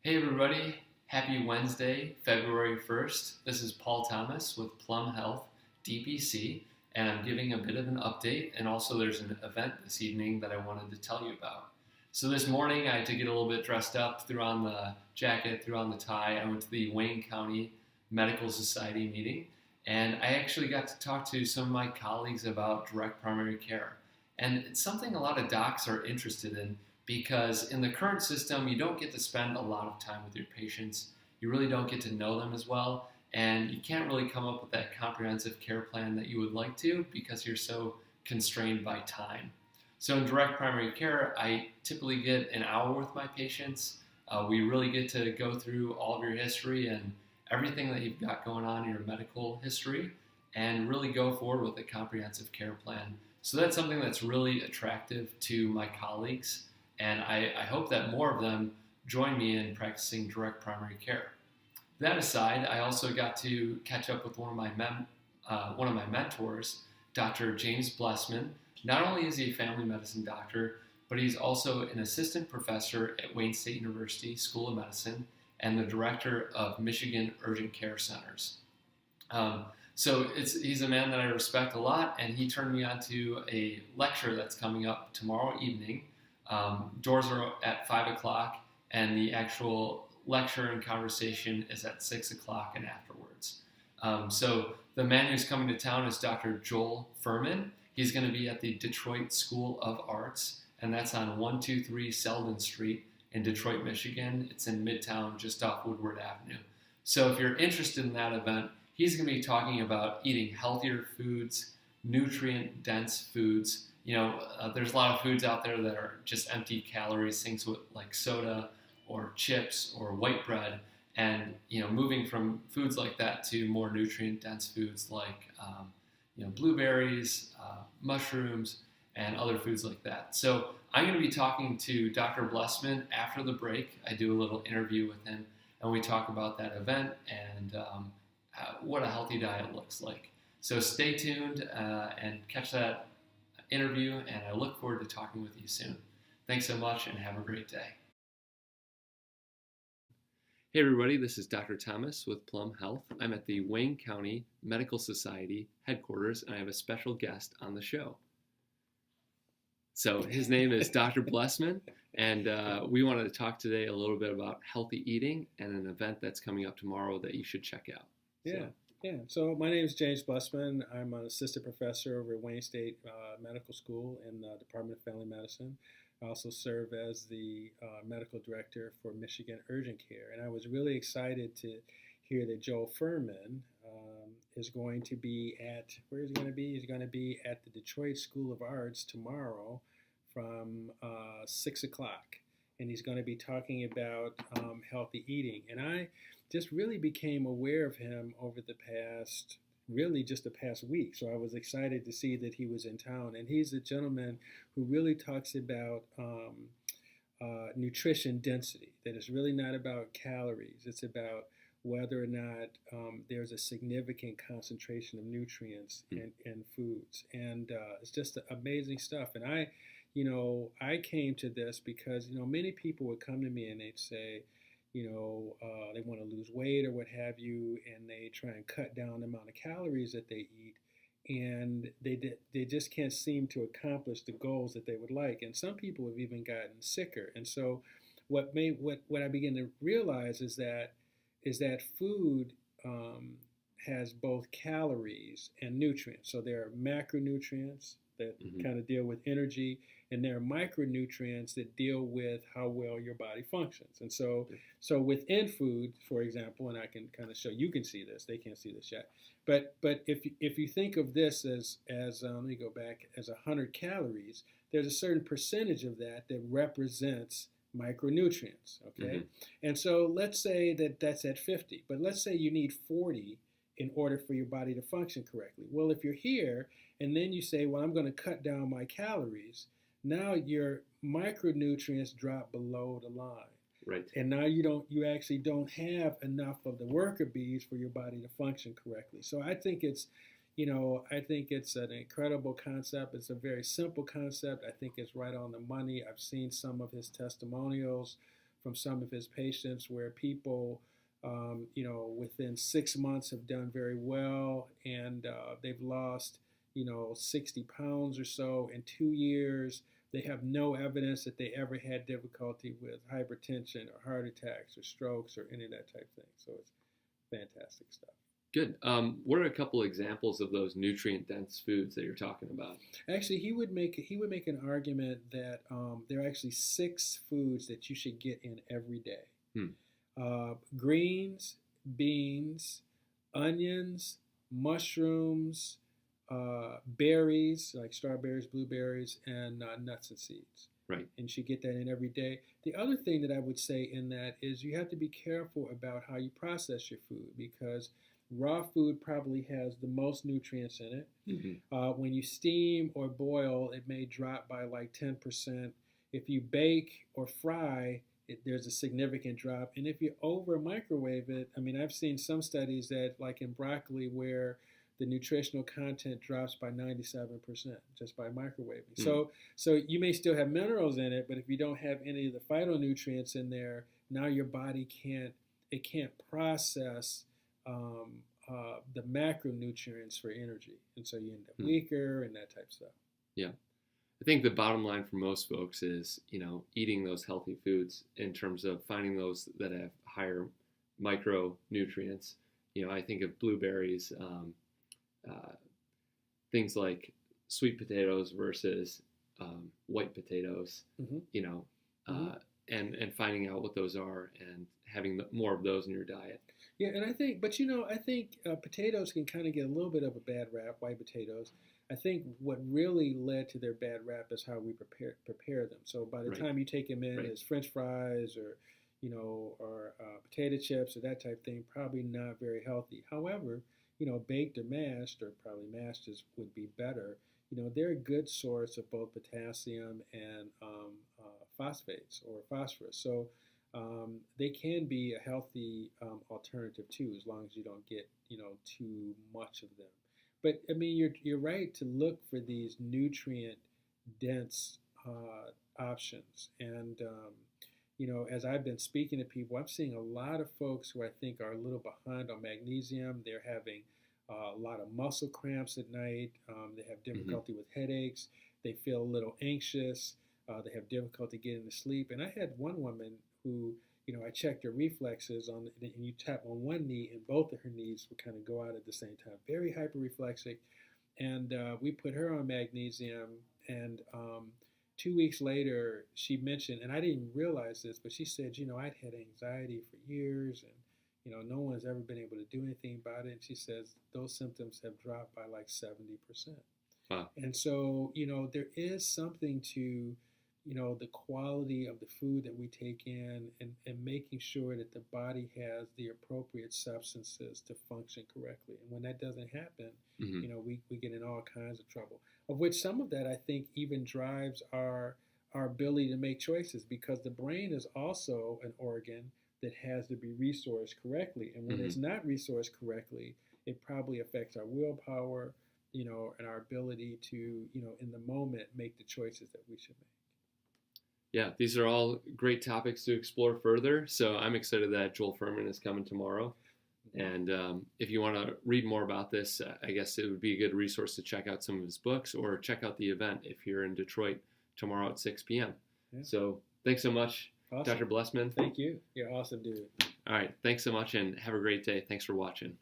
Hey everybody, happy Wednesday, February 1st. This is Paul Thomas with Plum Health, DPC, and I'm giving a bit of an update, and also there's an event this evening that I wanted to tell you about. So this morning I had to get a little bit dressed up, threw on the jacket, threw on the tie. I went to the Wayne County Medical Society meeting, and I actually got to talk to some of my colleagues about direct primary care. And it's something a lot of docs are interested in because in the current system, you don't get to spend a lot of time with your patients. You really don't get to know them as well, and you can't really come up with that comprehensive care plan that you would like to because you're so constrained by time. So in direct primary care, I typically get an hour with my patients. We really get to go through all of your history and everything that you've got going on in your medical history and really go forward with a comprehensive care plan. So that's something that's really attractive to my colleagues, and I hope that more of them join me in practicing direct primary care. That aside, I also got to catch up with one of my mentors, Dr. James Blessman. Not only is he a family medicine doctor, but he's also an assistant professor at Wayne State University School of Medicine and the director of Michigan Urgent Care Centers. He's a man that I respect a lot, and he turned me on to a lecture that's coming up tomorrow evening. Doors are at 5 o'clock, and the actual lecture and conversation is at 6 o'clock and afterwards. So the man who's coming to town is Dr. Joel Furman. He's going to be at the Detroit School of Arts, and that's on 123 Selden Street in Detroit, Michigan. It's in Midtown, just off Woodward Avenue. So if you're interested in that event, he's going to be talking about eating healthier foods, nutrient-dense foods. There's a lot of foods out there that are just empty calories, things like soda or chips or white bread, and moving from foods like that to more nutrient-dense foods like blueberries, mushrooms, and other foods like that. So I'm going to be talking to Dr. Blessman after the break. I do a little interview with him, and we talk about that event and what a healthy diet looks like. So stay tuned and catch that interview, and I look forward to talking with you soon. Thanks so much, and have a great day. Hey everybody, this is Dr. Thomas with Plum Health. I'm at the Wayne County Medical Society headquarters, and I have a special guest on the show. So his name is Dr. Blessman, and we wanted to talk today a little bit about healthy eating and an event that's coming up tomorrow that you should check out. So my name is James Blessman. I'm an assistant professor over at Wayne State Medical School in the Department of Family Medicine. I also serve as the medical director for Michigan Urgent Care. And I was really excited to hear that Joel Furman is going to be where is he going to be? He's going to be at the Detroit School of Arts tomorrow from 6 o'clock. And he's going to be talking about healthy eating. And I just really became aware of him over the past week. So I was excited to see that he was in town. And he's a gentleman who really talks about nutrition density, that it's really not about calories. It's about whether or not there's a significant concentration of nutrients in foods. And it's just amazing stuff. And I came to this because, many people would come to me and they'd say, they want to lose weight or what have you, and they try and cut down the amount of calories that they eat, and they just can't seem to accomplish the goals that they would like. And some people have even gotten sicker. And so what I began to realize is that food has both calories and nutrients. So there are macronutrients that kind of deal with energy, and there are micronutrients that deal with how well your body functions. And so within food, for example, and I can kind of show, you can see this, they can't see this yet, but if you think of this as let me go back, as 100 calories, there's a certain percentage of that represents micronutrients, okay? And so let's say that's at 50, but let's say you need 40 in order for your body to function correctly. Well, if you're here and then you say, well, I'm going to cut down my calories, now your micronutrients drop below the line. Right. And now you actually don't have enough of the worker bees for your body to function correctly. So I think it's an incredible concept. It's a very simple concept. I think it's right on the money. I've seen some of his testimonials from some of his patients where people, within 6 months have done very well, and they've lost, 60 pounds or so in 2 years. They have no evidence that they ever had difficulty with hypertension or heart attacks or strokes or any of that type of thing. So it's fantastic stuff. Good. What are a couple examples of those nutrient-dense foods that you're talking about? Actually, he would make an argument that there are actually 6 foods that you should get in every day. Greens, beans, onions, mushrooms, berries like strawberries, blueberries, and nuts and seeds. Right. And you should get that in every day. The other thing that I would say in that is you have to be careful about how you process your food, because raw food probably has the most nutrients in it. Mm-hmm. When you steam or boil, it may drop by like 10%. If you bake or fry, there's a significant drop. And if you over microwave it, I mean, I've seen some studies that, like in broccoli, where the nutritional content drops by 97% just by microwaving. Mm. So you may still have minerals in it, but if you don't have any of the phytonutrients in there, now your body can't process the macronutrients for energy, and so you end up weaker and that type of stuff. Yeah, I think the bottom line for most folks is, eating those healthy foods in terms of finding those that have higher micronutrients. I think of blueberries, things like sweet potatoes versus white potatoes. Mm-hmm. And finding out what those are and having more of those in your diet. Yeah, and I think potatoes can kind of get a little bit of a bad rap, white potatoes. I think what really led to their bad rap is how we prepare them. So by the time you take them in as French fries or potato chips or that type of thing, probably not very healthy. However, baked or mashed, or probably mashed would be better. They're a good source of both potassium and phosphates or phosphorus. So they can be a healthy alternative too, as long as you don't get too much of them. But I mean, you're right to look for these nutrient dense options. And as I've been speaking to people, I'm seeing a lot of folks who I think are a little behind on magnesium. They're having a lot of muscle cramps at night. They have difficulty with headaches. They feel a little anxious. They have difficulty getting to sleep. And I had one woman who, I checked her reflexes and you tap on one knee and both of her knees would kind of go out at the same time. Very hyperreflexic. And we put her on magnesium, and 2 weeks later she mentioned, and I didn't realize this, but she said, I'd had anxiety for years, and no one's ever been able to do anything about it. And she says those symptoms have dropped by like 70%. Wow. And so, there is something to, the quality of the food that we take in, and making sure that the body has the appropriate substances to function correctly. And when that doesn't happen, we get in all kinds of trouble, of which some of that I think even drives our ability to make choices, because the brain is also an organ that has to be resourced correctly. And when it's not resourced correctly, it probably affects our willpower, and our ability to, in the moment, make the choices that we should make. Yeah, these are all great topics to explore further. So I'm excited that Joel Fuhrman is coming tomorrow. And if you want to read more about this, I guess it would be a good resource to check out some of his books, or check out the event if you're in Detroit tomorrow at 6 p.m. Yeah. So thanks so much, awesome. Dr. Blessman. Thank you. You're awesome, dude. All right. Thanks so much, and have a great day. Thanks for watching.